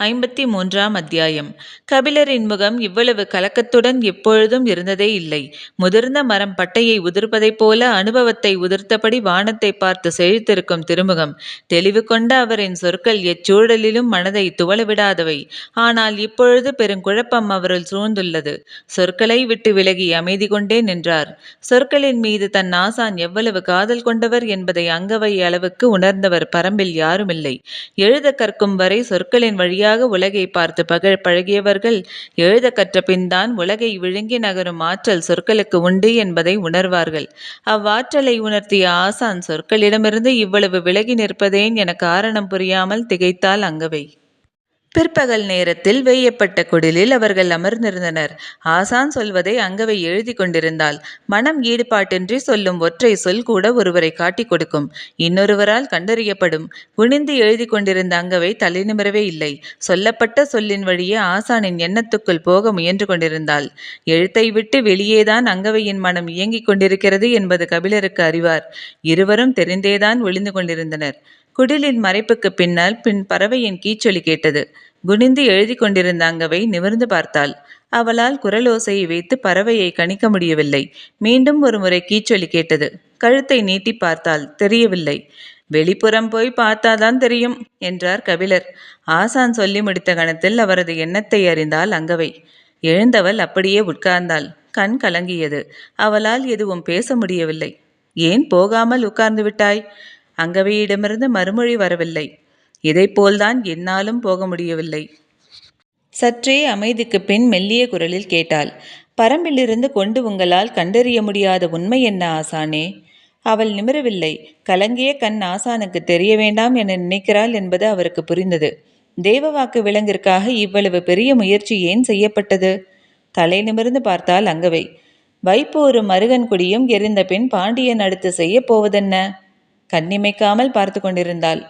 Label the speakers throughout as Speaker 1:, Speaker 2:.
Speaker 1: 53ஆம் அத்தியாயம். கபிலரின் முகம் இவ்வளவு கலக்கத்துடன் எப்பொழுதும் இருந்ததே இல்லை. முதிர்ந்த மரம் பட்டையை உதிர்ப்பதைப் போல அனுபவத்தை உதிர்த்தபடி வானத்தை பார்த்து செழித்திருக்கும் திருமுகம். தெளிவு கொண்ட அவரின் சொற்கள் எச்சூழலிலும் மனதை துவளவிடாதவை. ஆனால் இப்பொழுது பெருங்குழப்பம் அவருள் சூழ்ந்துள்ளது. சொற்களை விட்டு விலகி அமைதி கொண்டே நின்றார். சொற்களின் மீது தன் ஆசான் எவ்வளவு காதல் கொண்டவர் என்பதை அங்கவை அளவுக்கு உணர்ந்தவர் பரம்பில் யாருமில்லை. எழுத கற்கும் வரை சொற்களின் வழியாக உலகை பார்த்து பழகியவர்கள் எழுத கற்ற பின்தான் உலகை விழுங்கி நகரும் ஆற்றல் சொற்களுக்கு உண்டு என்பதை உணர்வார்கள். அவ்வாற்றலை உணர்த்திய ஆசான் சொற்களிடமிருந்து இவ்வளவு விலகி நிற்பதேன் என காரணம் புரியாமல் திகைத்தாள் அங்கவை. பிற்பகல் நேரத்தில் வேயப்பட்ட குடிலில் அவர்கள் அமர்ந்திருந்தனர். ஆசான் சொல்வதை அங்கவை எழுதி கொண்டிருந்தாள். மனம் ஈடுபாட்டின்றி சொல்லும் ஒற்றை சொல் கூட ஒருவரை காட்டிக் கொடுக்கும், இன்னொருவரால் கண்டறியப்படும். குனிந்து எழுதி கொண்டிருந்த அங்கவை தலை நிமிரவே இல்லை. சொல்லப்பட்ட சொல்லின் வழியே ஆசானின் எண்ணத்துக்குள் போக முயன்று கொண்டிருந்தாள். எழுத்தை விட்டு வெளியேதான் அங்கவையின் மனம் இயங்கிக் கொண்டிருக்கிறது என்பது கபிலருக்கு அறிவார். இருவரும் தெரிந்தேதான் ஒளிந்து கொண்டிருந்தனர். குடிலின் மறைப்புக்கு பின்னால் பறவையின் கீச்சொலி கேட்டது. குனிந்து எழுதி கொண்டிருந்த அங்கவை நிமிர்ந்து பார்த்தாள். அவளால் குரலோசையை வைத்து பறவையை கணிக்க முடியவில்லை. மீண்டும் ஒரு முறை கீச்சொலி கேட்டது. கழுத்தை நீட்டி பார்த்தாள். தெரியவில்லை. வெளிப்புறம் போய் பார்த்தாதான் தெரியும் என்றார் கபிலர். ஆசான் சொல்லி முடித்த கணத்தில் அவரது எண்ணத்தை அறிந்தாள் அங்கவை. எழுந்தவள் அப்படியே உட்கார்ந்தாள். கண் கலங்கியது. அவளால் எதுவும் பேச முடியவில்லை. ஏன் போகாமல் உட்கார்ந்து விட்டாய்? அங்கவையிடமிருந்து மறுமொழி வரவில்லை. இதைப்போல்தான் என்னாலும் போக முடியவில்லை. சற்றே அமைதிக்கு பின் மெல்லிய குரலில் கேட்டாள். பரம்பிலிருந்து கொண்டு உங்களால் கண்டறிய முடியாத உண்மை என்ன ஆசானே? அவள் நிமிரவில்லை. கலங்கிய கண் ஆசானுக்கு தெரிய வேண்டாம் என நினைக்கிறாள் என்பது அவருக்கு புரிந்தது. தேவவாக்கு விலங்கிற்காக இவ்வளவு பெரிய முயற்சி ஏன் செய்யப்பட்டது? தலை நிமிர்ந்து பார்த்தாள் அங்கவை. வைப்போரும் மருகன் குடியும் எரிந்த பின் பாண்டியன் அடுத்து செய்ய போவதென்ன? கண்ணிமைக்காமல் பார்த்து கொண்டிருந்தாள்.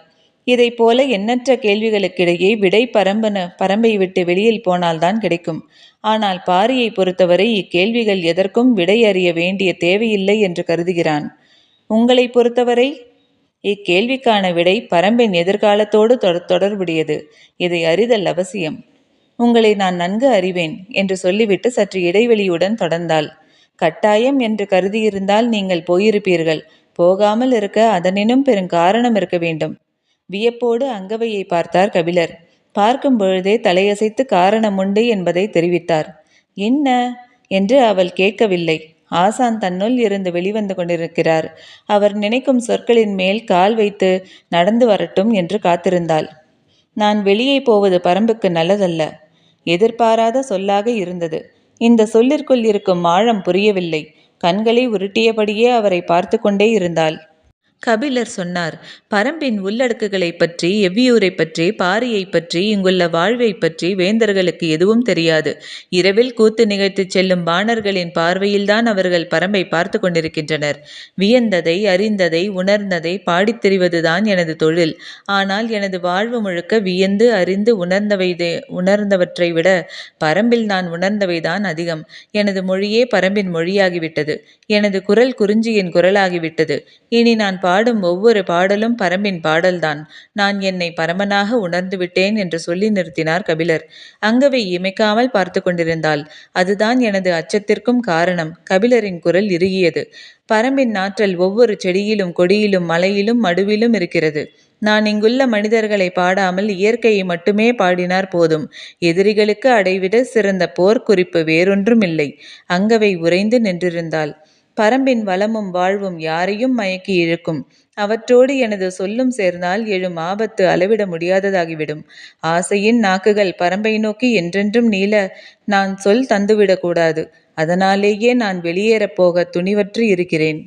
Speaker 1: இதை போல எண்ணற்ற கேள்விகளுக்கிடையே விடை பரம்பை விட்டு வெளியில் போனால்தான் கிடைக்கும். ஆனால் பாரியை பொறுத்தவரை இக்கேள்விகள் எதற்கும் விடை அறிய வேண்டிய தேவையில்லை என்று கருதுகிறான். உங்களை பொறுத்தவரை இக்கேள்விக்கான விடை பரம்பின் எதிர்காலத்தோடு தொடர்புடையது. இதை அறிதல் அவசியம். உங்களை நான் நன்கு அறிவேன் என்று சொல்லிவிட்டு சற்று இடைவெளியுடன் தொடர்ந்தாள். கட்டாயம் என்று கருதியிருந்தால் நீங்கள் போயிருப்பீர்கள். போகாமல் இருக்க அதனினும் பெருங்காரணம் இருக்க வேண்டும். வியப்போடு அங்கவையை பார்த்தார் கபிலர். பார்க்கும் பொழுதே தலையசைத்து காரணம் உண்டு என்பதை தெரிவித்தார். என்ன என்று அவள் கேட்கவில்லை. ஆசான் தன்னுள் இருந்து வெளிவந்து கொண்டிருக்கிறார். அவர் நினைக்கும் சொற்களின் மேல் கால் வைத்து நடந்து வரட்டும் என்று காத்திருந்தாள். நான் வெளியே போவது பரம்புக்கு நல்லதல்ல. எதிர்பாராத சொல்லாக இருந்தது. இந்த சொல்லிற்குள் இருக்கும் ஆழம் புரியவில்லை. கண்களை உருட்டியபடியே அவரை பார்த்து கொண்டே இருந்தாள். கபிலர் சொன்னார். பரம்பின் உள்ளடக்குகளை பற்றி, எவ்வியூரை பற்றி, பாரியை பற்றி, இங்குள்ள வாழ்வை பற்றி வேந்தர்களுக்கு எதுவும் தெரியாது. இரவில் கூத்து நிகழ்த்தி செல்லும் பாணர்களின் பார்வையில்தான் அவர்கள் பரம்பை பார்த்து கொண்டிருக்கின்றனர். வியந்ததை, அறிந்ததை, உணர்ந்ததை பாடித் திரிவதுதான் எனது தொழில். ஆனால் எனது வாழ்வு முழுக்க வியந்து அறிந்து உணர்ந்தவற்றை விட பரம்பில் நான் உணர்ந்தவைதான் அதிகம். எனது மொழியே பரம்பின் மொழியாகிவிட்டது. எனது குரல் குறிஞ்சியின் குரலாகிவிட்டது. இனி நான் பாடும் ஒவ்வொரு பாடலும் பரம்பின் பாடல்தான். நான் என்னை பரமனாக உணர்ந்து விட்டேன் என்று சொல்லி நிறுத்தினார் கபிலர். அங்கவை இமைக்காமல் பார்த்து கொண்டிருந்தாள். அதுதான் எனது அச்சத்திற்கும் காரணம். கபிலரின் குரல் இறுகியது. பரம்பின் ஆற்றல் ஒவ்வொரு செடியிலும், கொடியிலும், மலையிலும், மடுவிலும் இருக்கிறது. நான் இங்குள்ள மனிதர்களை பாடாமல் இயற்கையை மட்டுமே பாடினார் போதும். எதிரிகளுக்கு அடைவிட சிறந்த போர்க்குறிப்பு வேறொன்றும் இல்லை. அங்கவை உறைந்து நின்றிருந்தாள். பரம்பின் வளமும் வாழ்வும் யாரையும் மயக்கி இழுக்கும். அவற்றோடு எனது சொல்லும் சேர்ந்தால் எழும் ஆபத்து அளவிட முடியாததாகிவிடும். ஆசையின் நாக்குகள் பரம்பை நோக்கி என்றென்றும் நீள நான் சொல் தந்துவிடக்கூடாது. அதனாலேயே நான் வெளியேறப் போக துணிவற்று இருக்கிறேன்.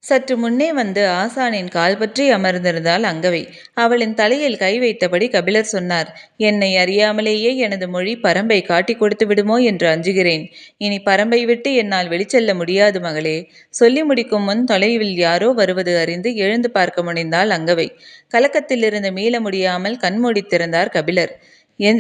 Speaker 1: சற்று முன்னே வந்து ஆசானின் கால் பற்றி அமர்ந்திருந்தாள் அங்கவை. அவளின் தலையில் கை வைத்தபடி கபிலர் சொன்னார். என்னை அறியாமலேயே எனது மொழி பரம்பை காட்டி கொடுத்து விடுமோ என்று அஞ்சுகிறேன். இனி பரம்பை விட்டு என்னால் வெளிச்செல்ல முடியாது மகளே. சொல்லி முடிக்கும் முன் தொலைவில் யாரோ வருவது அறிந்து எழுந்து பார்க்க முனைந்தாள் அங்கவை. கலக்கத்திலிருந்து மீள முடியாமல் கண்மூடித்திருந்தார் கபிலர்.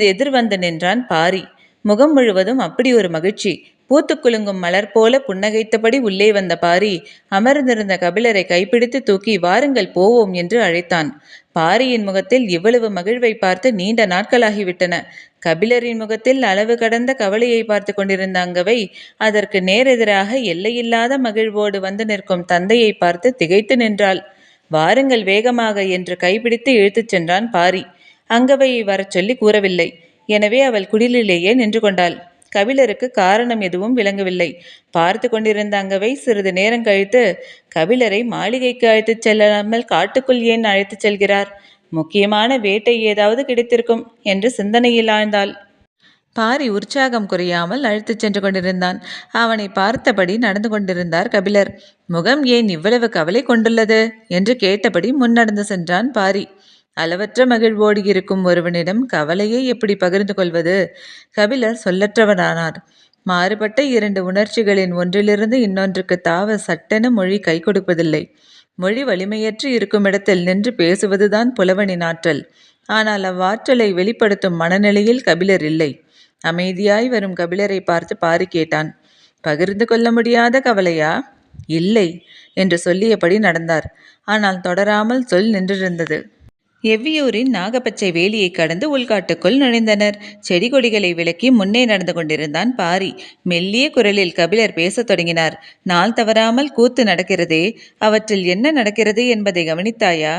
Speaker 1: எதிர் வந்து நின்றான் பாரி. முகம் முழுவதும் அப்படி ஒரு மகிழ்ச்சி. பூத்து குலுங்கும் மலர் போல புன்னகைத்தபடி உள்ளே வந்த பாரி அமர்ந்திருந்த கபிலரை கைப்பிடித்து தூக்கி வாருங்கள் போவோம் என்று அழைத்தான். பாரியின் முகத்தில் இவ்வளவு மகிழ்வை பார்த்து நீண்ட நாட்களாகிவிட்டன. கபிலரின் முகத்தில் அளவு கடந்த கவலையை பார்த்து கொண்டிருந்த அங்கவை அதற்கு நேரெதிராக எல்லையில்லாத மகிழ்வோடு வந்து நிற்கும் தந்தையை பார்த்து திகைத்து நின்றாள். வாருங்கள் வேகமாக என்று கைப்பிடித்து இழுத்துச் சென்றான் பாரி. அங்கவையை வரச் சொல்லி கூறவில்லை. எனவே அவள் குடிலிலேயே நின்று கொண்டாள். கபிலருக்கு காரணம் எதுவும் விளங்கவில்லை. பார்த்து கொண்டிருந்த அங்கவை சிறிது நேரம் கழித்து, கபிலரை மாளிகைக்கு அழைத்துச் செல்லாமல் காட்டுக்குள் ஏன் அழைத்துச் செல்கிறார்? முக்கியமான வேட்டை ஏதாவது கிடைத்திருக்கும் என்று சிந்தனையில் ஆழ்ந்தாள். பாரி உற்சாகம் குறையாமல் அழைத்துச் சென்று கொண்டிருந்தான். அவனை பார்த்தபடி நடந்து கொண்டிருந்தார் கபிலர். முகம் ஏன் இவ்வளவு கவலை கொண்டுள்ளது என்று கேட்டபடி முன்னடந்து சென்றான் பாரி. அளவற்ற மகிழ்வோடு இருக்கும் ஒருவனிடம் கவலையை எப்படி பகிர்ந்து கொள்வது? கபிலர் சொல்லற்றவனானார். மாறுபட்ட இரண்டு உணர்ச்சிகளின் ஒன்றிலிருந்து இன்னொன்றுக்கு தாவ சட்டென மொழி கை கொடுப்பதில்லை. மொழி வலிமையற்று இருக்கும் இடத்தில் நின்று பேசுவதுதான் புலவனின் ஆற்றல். ஆனால் அவ்வாற்றலை வெளிப்படுத்தும் மனநிலையில் கபிலர் இல்லை. அமைதியாய் வரும் கபிலரை பார்த்து பாரி கேட்டான், பகிர்ந்து கொள்ள முடியாத கவலையா? இல்லை என்று சொல்லியபடி நடந்தார். ஆனால் தொடராமல் சொல் நின்றிருந்தது. எவ்வியூரின் நாகப்பச்சை வேலியை கடந்து உள்காட்டுக்குள் நுழைந்தனர். செடி கொடிகளை விலக்கி முன்னே நடந்து கொண்டிருந்தான் பாரி. மெல்லிய குரலில் கபிலர் பேசத் தொடங்கினார். நாள் தவறாமல் கூத்து நடக்கிறதே, அவற்றில் என்ன நடக்கிறது என்பதை கவனித்தாயா?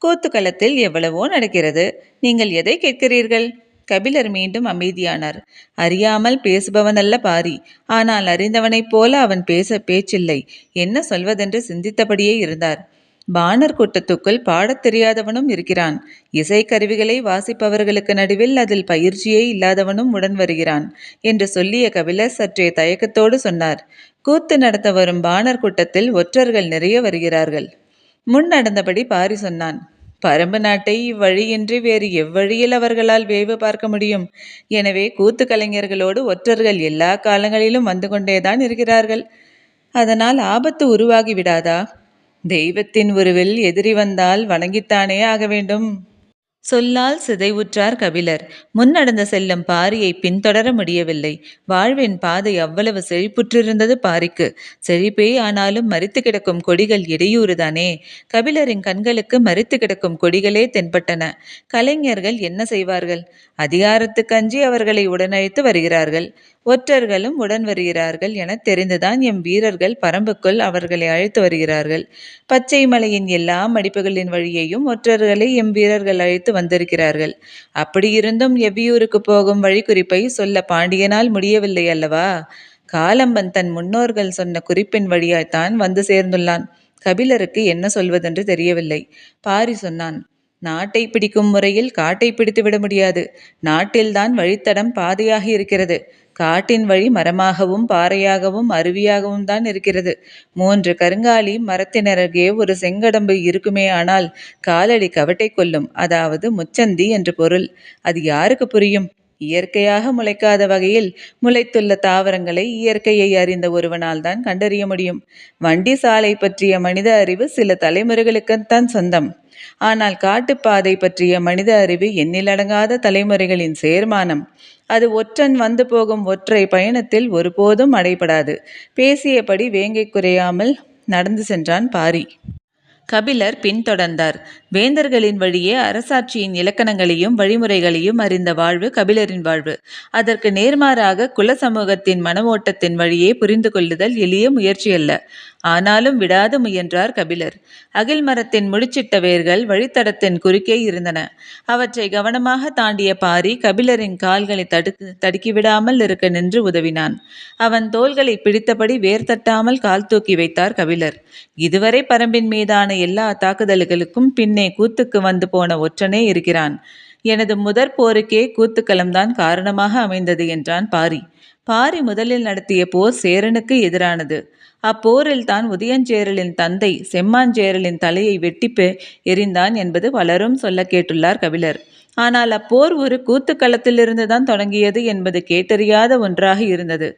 Speaker 1: கூத்து களத்தில் எவ்வளவோ நடக்கிறது. நீங்கள் எதை கேட்கிறீர்கள்? கபிலர் மீண்டும் அமைதியானார். அறியாமல் பேசுபவனல்ல பாரி. ஆனால் அறிந்தவனைப் போல அவன் பேச்சில்லை. என்ன சொல்வதென்று சிந்தித்தபடியே இருந்தார். பாணர் கூட்டத்துக்குள் பாடத் தெரியாதவனும் இருக்கிறான். இசைக்கருவிகளை வாசிப்பவர்களுக்கு நடுவில் அதில் பயிற்சியே இல்லாதவனும் உடன் வருகிறான் என்று சொல்லிய கபிலர் சற்றே தயக்கத்தோடு சொன்னார். கூத்து நடத்த வரும் பாணர் கூட்டத்தில் ஒற்றர்கள் நிறைய வருகிறார்கள். முன் நடந்தபடி பாரி சொன்னான். பரம்பு நாட்டை இவ்வழியின்றி வேறு எவ்வழியில் அவர்களால் வேவு பார்க்க முடியும்? எனவே கூத்து கலைஞர்களோடு ஒற்றர்கள் எல்லா காலங்களிலும் வந்து கொண்டேதான் இருக்கிறார்கள். அதனால் ஆபத்து உருவாகி விடாதா? தெய்வத்தின் உருவில் எதிரி வந்தால் வணங்கித்தானே ஆக வேண்டும். சொல்லால் சிதைவுற்றார் கபிலர். முன்னடந்து செல்லும் பாரியை பின்தொடர முடியவில்லை. வாழ்வின் பாதை அவ்வளவு செழிப்புற்றிருந்தது பாரிக்கு. செழிப்பே ஆனாலும் மரித்து கிடக்கும் கொடிகள் இடையூறுதானே. கபிலரின் கண்களுக்கு மரித்து கிடக்கும் கொடிகளே தென்பட்டன. கலைஞர்கள் என்ன செய்வார்கள்? அதிகாரத்துக்கு அஞ்சி அவர்களை உடனழைத்து வருகிறார்கள். ஒற்றர்களும் உடன் வருகிறார்கள் என தெரிந்துதான் எம் வீரர்கள் பரம்புக்குள் அவர்களை அழைத்து வருகிறார்கள். பச்சை மலையின் எல்லா மடிப்புகளின் வழியையும் ஒற்றர்களை எம் வீரர்கள் அழைத்து வந்திருக்கிறார்கள். அப்படியிருந்தும் எவ்வியூருக்கு போகும் வழி குறிப்பை சொல்ல பாண்டியனால் முடியவில்லை அல்லவா? காலம்பன் தன் முன்னோர்கள் சொன்ன குறிப்பின் வழியாய்த்தான் வந்து சேர்ந்துள்ளான். கபிலருக்கு என்ன சொல்வதென்று தெரியவில்லை. பாரி சொன்னான். நாட்டை பிடிக்கும் முறையில் காட்டை பிடித்து விட முடியாது. நாட்டில்தான் வழித்தடம் பாதையாகி இருக்கிறது. காட்டின் வழி மரமாகவும் பாறையாகவும் அருவியாகவும் தான் இருக்கிறது. 3 கருங்காலி மரத்தினருகே ஒரு செங்கடம்பு இருக்குமே, ஆனால் காலடி கவட்டை கொள்ளும், அதாவது முச்சந்தி என்று பொருள். அது யாருக்கு புரியும்? இயற்கையாக முளைக்காத வகையில் முளைத்துள்ள தாவரங்களை இயற்கையை அறிந்த ஒருவனால் தான் கண்டறிய முடியும். வண்டி சாலை பற்றிய மனித அறிவு சில தலைமுறைகளுக்குத்தான் சொந்தம். ஆனால் காட்டுப்பாதை பற்றிய மனித அறிவு எண்ணிலடங்காத தலைமுறைகளின் சேர்மானம். அது ஒற்றன் வந்து போகும் ஒற்றை பயணத்தில் ஒருபோதும் அடைபடாது. பேசியபடி வேங்கை குறையாமல் நடந்து சென்றான் பாரி. கபிலர் பின்தொடர்ந்தார். வேந்தர்களின் வழியே அரசாட்சியின் இலக்கணங்களையும் வழிமுறைகளையும் அறிந்த வாழ்வு கபிலரின் வாழ்வு. அதற்கு நேர்மாறாக குல சமூகத்தின் மனவோட்டத்தின் வழியே புரிந்து கொள்ளுதல் எளிய முயற்சியல்ல. ஆனாலும் விடாது முயன்றார் கபிலர். அகில் மரத்தின் முடிச்சிட்ட வேர்கள் வழித்தடத்தின் குறுக்கே இருந்தன. அவற்றை கவனமாக தாண்டிய பாரி கபிலரின் கால்களை தடுக்கிவிடாமல் இருக்க நின்று உதவினான். அவன் தோள்களை பிடித்தபடி வேர் தட்டாமல் கால் தூக்கி வைத்தார் கபிலர். இதுவரை பரம்பின் மீதான எல்லா தாக்குதல்களுக்கும் பின்னே கூத்துக்கு வந்து போன ஒற்றனே இருக்கிறான். எனது முதற் போருக்கே கூத்துக்களம்தான் காரணமாக அமைந்தது என்றான் பாரி. பாரி முதலில் நடத்திய போர் சேரனுக்கு எதிரானது. அப்போரில் தான் உதயஞ்சேரலின் தந்தை செம்மாஞ்சேரலின் தலையை வெட்டிப்பு எறிந்தான் என்பது பலரும் சொல்ல கேட்டுள்ளார் கபிலர். ஆனால் அப்போர் ஒரு கூத்துக்களத்திலிருந்து தான் தொடங்கியது என்பது கேட்டறியாத ஒன்றாக இருந்தது.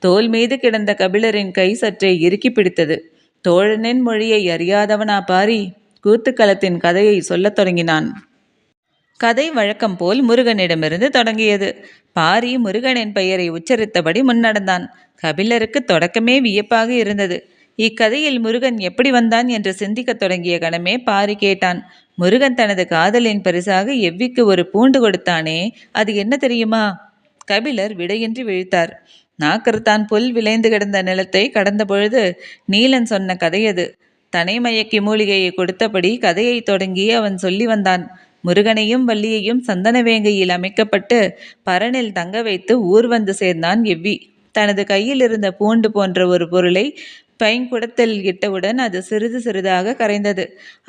Speaker 1: தோல் மீது கிடந்த கபிலரின் கை சற்றே இறுக்கி பிடித்தது. தோழனின் மொழியை அறியாதவனா பாரி? கூத்துக்களத்தின் கதையை சொல்லத் தொடங்கினான். கதை வழக்கம் போல் முருகனிடமிருந்து தொடங்கியது. பாரி முருகனின் பெயரை உச்சரித்தபடி முன்னடந்தான். கபிலருக்கு தொடக்கமே வியப்பாக இருந்தது. இக்கதையில் முருகன் எப்படி வந்தான் என்று சிந்திக்கத் தொடங்கிய கணமே பாரி கேட்டான். முருகன் தனது காதலின் பரிசாக எவ்விக்கு ஒரு பூண்டு கொடுத்தானே, அது என்ன தெரியுமா? கபிலர் விடையின்றி விழித்தார். நாக்கர்தான் புல் விளைந்து கிடந்த நிலத்தை கடந்த பொழுது நீலன் சொன்ன கதையது. தனைமயக்கி மூலிகையை கொடுத்தபடி கதையை தொடங்கி அவன் சொல்லி வந்தான். முருகனையும் வள்ளியையும் சந்தனவேங்கையில் அமைக்கப்பட்டு பரனில் தங்க வைத்து ஊர் வந்து சேர்ந்தான் எவ்வி. தனது கையில் இருந்த பூண்டு போன்ற ஒரு பொருளை பைங்குடத்தில் இட்டவுடன் அது சிறிது சிறிதாக கரைந்தது.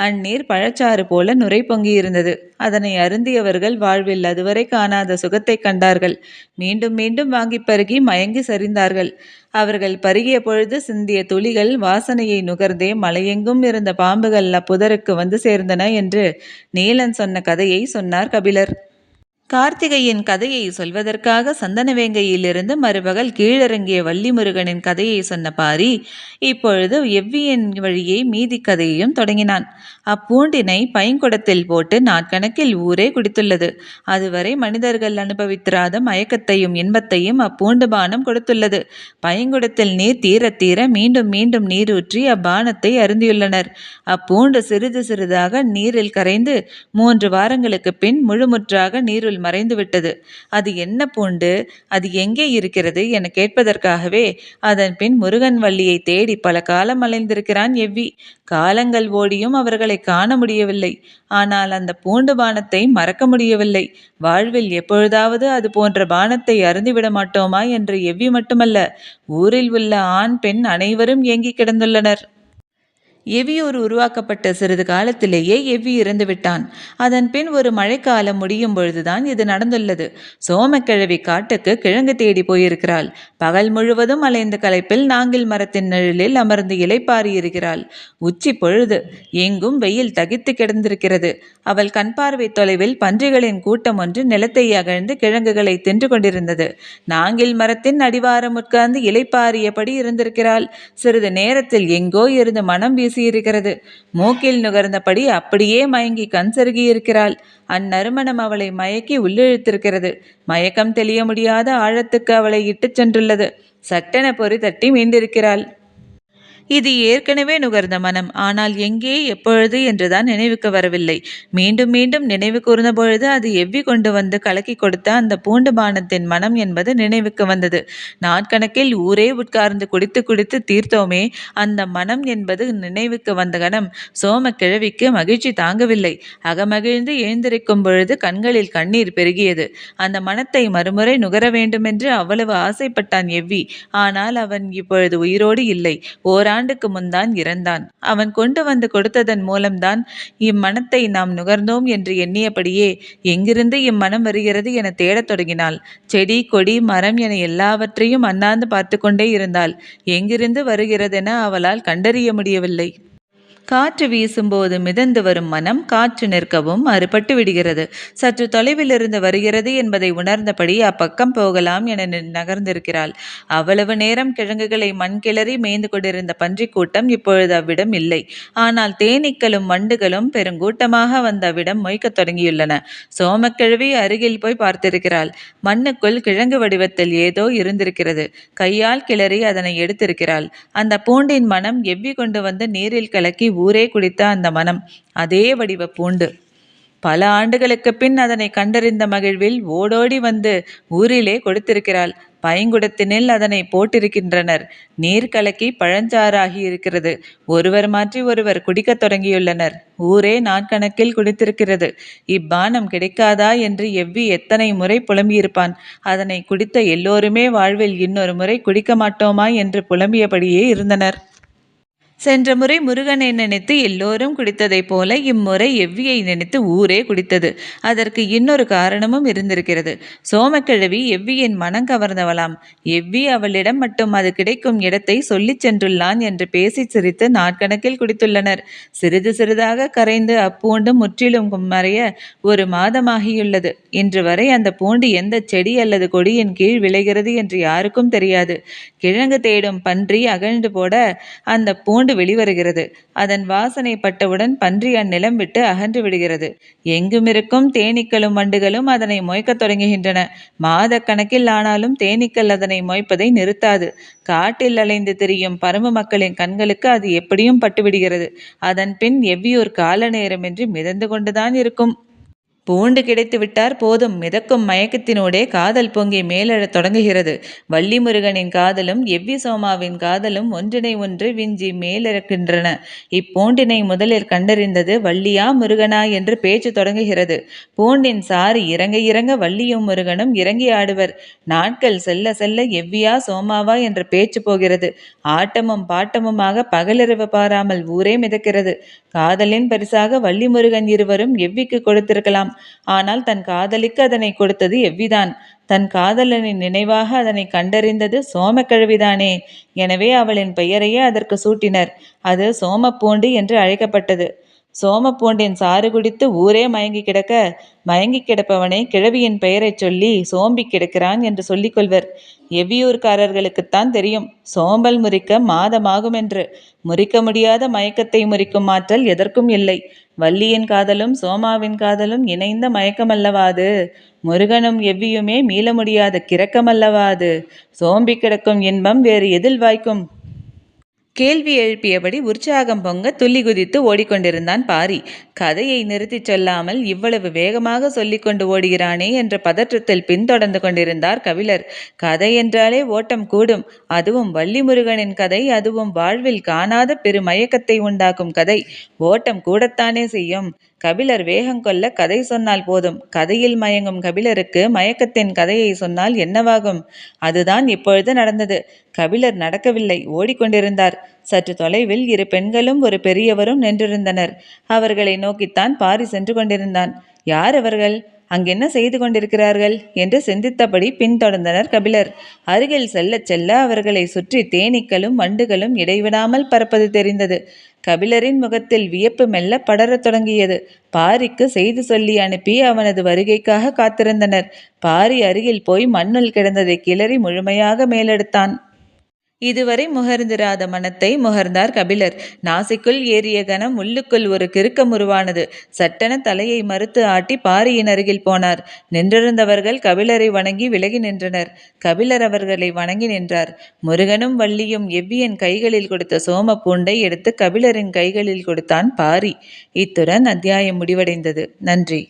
Speaker 1: அந்நீர் பழச்சாறு போல நுரை பொங்கியிருந்தது. அதனை அருந்தியவர்கள் வாழ்வில் அதுவரை காணாத சுகத்தை கண்டார்கள். மீண்டும் மீண்டும் வாங்கி பருகி மயங்கி சரிந்தார்கள். அவர்கள் பருகிய பொழுது சிந்திய துளிகள் வாசனையை நுகர்ந்தே மலையெங்கும் இருந்த பாம்புகள் அப்புதருக்கு வந்து சேர்ந்தன என்று நீலன் சொன்ன கதையை சொன்னார் கபிலர். கார்த்திகையின் கதையை சொல்வதற்காக சந்தனவேங்கையிலிருந்து மறுபகல் கீழிறங்கிய வள்ளிமுருகனின் கதையை சொன்ன பாரி இப்பொழுது எவ்வியின் வழியே மீதி கதையையும் தொடங்கினான். அப்பூண்டினை பைங்குடத்தில் போட்டு நாட்கணக்கில் ஊரே குடித்துள்ளது. அதுவரை மனிதர்கள் அனுபவித்திராத மயக்கத்தையும் இன்பத்தையும் அப்பூண்டு பானம் கொடுத்துள்ளது. பைங்குடத்தில் நீர் தீர தீர மீண்டும் மீண்டும் நீரூற்றி அப்பானத்தை அருந்தியுள்ளனர். அப்பூண்டு சிறிது சிறிதாக நீரில் கரைந்து 3 வாரங்களுக்கு பின் முழுமுற்றாக நீருள் மறைந்துவிட்டது. அது என்ன பூண்டு, அது எங்கே இருக்கிறது என கேட்பதற்காகவே அதன் பின் முருகன் வள்ளியை தேடி பல காலம் அலைந்திருக்கிறான் எவ்வி. காலங்கள் ஓடியும் அவர்களை காண முடியவில்லை. ஆனால் அந்த பூண்டு பானத்தை மறக்க முடியவில்லை. வாழ்வில் எப்பொழுதாவது அது போன்ற பானத்தை அருந்திவிட மாட்டோமா என்று எவ்வி மட்டுமல்ல, ஊரில் உள்ள ஆண் பெண் அனைவரும் ஏங்கி கிடந்துள்ளனர். எவ்வியூர் உருவாக்கப்பட்ட சிறிது காலத்திலேயே எவ்வி இறந்து விட்டான். அதன் பின் ஒரு மழைக்காலம் முடியும் பொழுதுதான் இது நடந்துள்ளது. சோமக்கிழவி காட்டுக்கு கிழங்கு தேடி போயிருக்கிறாள். பகல் முழுவதும் அலைந்த களைப்பில் நாங்கில் மரத்தின் நிழலில் அமர்ந்து இலைப்பாரி இருக்கிறாள். உச்சி பொழுது. எங்கும் வெயில் தகித்து கிடந்திருக்கிறது. அவள் கண்பார்வை தொலைவில் பன்றிகளின் கூட்டம் ஒன்று நிலத்தை அகழ்ந்து கிழங்குகளை தின்று கொண்டிருந்தது. நாங்கில் மரத்தின் அடிவாரம் உட்கார்ந்து இலைப்பாரியபடி இருந்திருக்கிறாள். சிறிது நேரத்தில் எங்கோ இருந்து மனம் இருக்கிறது. மூக்கில் நுகர்ந்தபடி அப்படியே மயங்கி கண் செருகியிருக்கிறாள். அந்நறுமணம் அவளை மயக்கி உள்ளிழுத்திருக்கிறது. மயக்கம் தெளிய முடியாத ஆழத்துக்கு அவளை இட்டுச் சென்றுள்ளது. சட்டென பொறி தட்டி மீண்டிருக்கிறாள். இது ஏற்கனவே நுகர்ந்த மனம். ஆனால் எங்கே, எப்பொழுது என்றுதான் நினைவுக்கு வரவில்லை. மீண்டும் மீண்டும் நினைவு கூர்ந்த பொழுது அது எவ்வி கொண்டு வந்து கலக்கி கொடுத்த அந்த பூண்டு பானத்தின் மனம் என்பது நினைவுக்கு வந்தது. நாட்கணக்கில் ஊரே உட்கார்ந்து குடித்து குடித்து தீர்த்தோமே, அந்த மனம் என்பது நினைவுக்கு வந்த கணம் சோமக்கிழவிக்கு மகிழ்ச்சி தாங்கவில்லை. அகமகிழ்ந்து எழுந்திருக்கும் பொழுது கண்களில் கண்ணீர் பெருகியது. அந்த மனத்தை மறுமுறை நுகர வேண்டுமென்று அவ்வளவு ஆசைப்பட்டான் எவ்வி. ஆனால் அவன் இப்பொழுது உயிரோடு இல்லை. ஓராண்டுக்கு முன்தான் இறந்தான். அவன் கொண்டு வந்து கொடுத்ததன் மூலம்தான் இம்மனத்தை நாம் நுகர்ந்தோம் என்று எண்ணியபடியே எங்கிருந்து இம்மனம் வருகிறது என தேடத் தொடங்கினாள். செடி கொடி மரம் என எல்லாவற்றையும் அண்ணாந்து பார்த்து கொண்டே இருந்தாள். எங்கிருந்து வருகிறதென அவளால் கண்டறிய முடியவில்லை. காற்று வீசும்போது மிதந்து வரும் மனம் காற்று நிற்கவும் அறுபட்டு விடுகிறது. சற்று தொலைவில் இருந்து வருகிறது என்பதை உணர்ந்தபடி அப்பக்கம் போகலாம் என நகர்ந்திருக்கிறாள். அவ்வளவு நேரம் கிழங்குகளை மண் கிளறி மேய்ந்து கொண்டிருந்த பன்றி கூட்டம் இப்பொழுது அவ்விடம் இல்லை. ஆனால் தேனீக்களும் வண்டுகளும் பெருங்கூட்டமாக வந்து அவ்விடம் மொய்க்கத் தொடங்கியுள்ளன. சோமக்கிழவி அருகில் போய் பார்த்திருக்கிறாள். மண்ணுக்குள் கிழங்கு வடிவத்தில் ஏதோ இருந்திருக்கிறது. கையால் கிளறி அதனை எடுத்திருக்கிறாள். அந்த பூண்டின் மனம் எவ்வி கொண்டு வந்து நீரில் கலக்கி ஊரே குடித்த அந்த மனம், அதே வடிவ பூண்டு. பல ஆண்டுகளுக்கு பின் அதனை கண்டறிந்த மகிழ்வில் ஓடோடி வந்து ஊரிலே கொடுத்திருக்கிறாள். பைங்குடத்தினில் அதனை போட்டிருக்கின்றனர். நீர் கலக்கி பழஞ்சாறாகி இருக்கிறது. ஒருவர் மாற்றி ஒருவர் குடிக்கத் தொடங்கியுள்ளனர். ஊரே நாட்கணக்கில் குடித்திருக்கிறது. இப்பானம் கிடைக்காதா என்று எவ்வி எத்தனை முறை புலம்பியிருப்பான். அதனை குடித்த எல்லோருமே வாழ்வில் இன்னொரு முறை குடிக்க மாட்டோமா என்று புலம்பியபடியே இருந்தனர். சென்ற முறை முருகனை நினைத்து எல்லோரும் குடித்ததைப் போல இம்முறை எவ்வியை நினைத்து ஊரே குடித்தது. அதற்கு இன்னொரு காரணமும் இருந்திருக்கிறது. சோமக்கிழவி எவ்வியின் மனம் கவர்ந்தவளாம். எவ்வி அவளிடம் மட்டும் அது கிடைக்கும் இடத்தை சொல்லிச் சென்றுள்ளான் என்று பேசி சிரித்து நாட்கணக்கில் குடித்துள்ளனர். சிறிது சிறிதாக கரைந்து அப்பூண்டு முற்றிலும் மறைய ஒரு மாதமாகியுள்ளது. இன்று வரை அந்த பூண்டு எந்த செடி அல்லது கொடியின் கீழ் விளைகிறது என்று யாருக்கும் தெரியாது. கிழங்கு தேடும் பன்றி அகழ்ந்து போட அந்த பூண்டு பூண்டு வெளிவருகிறது. அதன் வாசனை பட்டவுடன் பன்றி அந்நிலம் விட்டு அகன்று விடுகிறது. எங்குமிருக்கும் தேனீக்களும் வண்டுகளும் அதனை மொய்க்கத் தொடங்குகின்றன. மாத கணக்கில் ஆனாலும் தேனீக்கள் அதனை மொய்ப்பதை நிறுத்தாது. காட்டில் அலைந்து திரியும் பரும மக்களின் கண்களுக்கு அது எப்படியும் பட்டுவிடுகிறது. அதன் பின் எவ்வியூர் கால நேரமின்றி மிதந்து கொண்டுதான் இருக்கும். பூண்டு கிடைத்து விட்டார் போதும், மிதக்கும் மயக்கத்தினூடே காதல் பொங்கி மேலெழத் தொடங்குகிறது. வள்ளி முருகனின் காதலும் எவ்வி சோமாவின் காதலும் ஒன்றினை ஒன்று விஞ்சி மேலிறக்கின்றன. இப்பூண்டினை முதலில் கண்டறிந்தது வள்ளியா முருகனா என்று பேச்சு தொடங்குகிறது. பூண்டின் சாறு இறங்க இறங்க வள்ளியும் முருகனும் இறங்கி ஆடுவர். நாட்கள் செல்ல செல்ல எவ்வியா சோமாவா என்ற பேச்சு போகிறது. ஆட்டமும் பாட்டமுமாக பகலிரவு பாராமல் ஊரே மிதக்கிறது. காதலின் பரிசாக வள்ளி முருகன் இருவரும் எவ்விக்கு கொடுத்திருக்கலாம். ஆனால் தன் காதலிக்கு அதனை கொடுத்தது எவ்விதான். தன் காதலனின் நினைவாக அதனை கண்டறிந்தது சோமக்கிழவிதானே. எனவே அவளின் பெயரையே அதற்கு சூட்டினர். அது சோமப்பூண்டு என்று அழைக்கப்பட்டது. சோமப்பூண்டின் சாறு குடித்து ஊரே மயங்கி கிடப்பவனை கிழவியின் பெயரைச் சொல்லி சோம்பி கிடக்கிறான் என்று சொல்லிக் கொள்வர். எவ்வியூர்காரர்களுக்குத்தான் தெரியும் சோம்பல் முறிக்க மாதமாகும் என்று. முறிக்க முடியாத மயக்கத்தை முறிக்கும் ஆற்றல் எதற்கும் இல்லை. வள்ளியின் காதலும் சோமாவின் காதலும் இணைந்த மயக்கமல்லவாது. முருகனும் எவ்வியுமே மீள முடியாத கிறக்கமல்லவாது. சோம்பி கிடக்கும் இன்பம் வேறு எதில் வாய்க்கும்? கேள்வி எழுப்பியபடி உற்சாகம் பொங்க துள்ளி குதித்து ஓடிக்கொண்டிருந்தான் பாரி. கதையை நிறுத்திச் சொல்லாமல் இவ்வளவு வேகமாக சொல்லிக்கொண்டு ஓடுகிறானே என்ற பதற்றத்தில் பின்தொடர்ந்து கொண்டிருந்தார் கபிலர். கதை என்றாலே ஓட்டம் கூடும். அதுவும் வள்ளி முருகனின் கதை. அதுவும் வாழ்வில் காணாத பெரு மயக்கத்தை உண்டாக்கும் கதை. ஓட்டம் கூடத்தானே செய்யும். கபிலர் வேகங்கொள்ள கதை சொன்னால் போதும். கதையில் மயங்கும் கபிலருக்கு மயக்கத்தின் கதையை சொன்னால் என்னவாகும்? அதுதான் இப்பொழுது நடந்தது. கபிலர் நடக்கவில்லை, ஓடிக்கொண்டிருந்தார். சற்று தொலைவில் இரு பெண்களும் ஒரு பெரியவரும் நின்றிருந்தனர். அவர்களை நோக்கித்தான் பாரி சென்று கொண்டிருந்தான். யார் அவர்கள்? அங்கென்ன செய்து கொண்டிருக்கிறார்கள் என்று சிந்தித்தபடி பின்தொடர்ந்தனர் கபிலர். அருகில் செல்ல செல்ல அவர்களை சுற்றி தேனீக்களும் வண்டுகளும் இடைவிடாமல் பறப்பது தெரிந்தது. கபிலரின் முகத்தில் வியப்பு மெல்ல படரத் தொடங்கியது. பாரிக்கு செய்தி சொல்லி அனுப்பி அவனது வருகைக்காக காத்திருந்தனர். பாரி அருகில் போய் மண்ணில் கிடந்ததை கிளறி முழுமையாக மேலெடுத்தான். இதுவரை முகர்ந்திராத மனத்தை முகர்ந்தார் கபிலர். நாசிக்குள் ஏறிய கனம் உள்ளுக்குள் ஒரு கிறுக்கம் உருவானது. சட்டென தலையை மறுத்து ஆட்டி பாரியின் அருகில் போனார். நின்றிருந்தவர்கள் கபிலரை வணங்கி விலகி நின்றனர். கபிலர் அவர்களை வணங்கி நின்றார். முருகனும் வள்ளியும் எவ்வியின் கைகளில் கொடுத்த சோம பூண்டை எடுத்து கபிலரின் கைகளில் கொடுத்தான் பாரி. இத்துடன் அத்தியாயம் முடிவடைந்தது. நன்றி.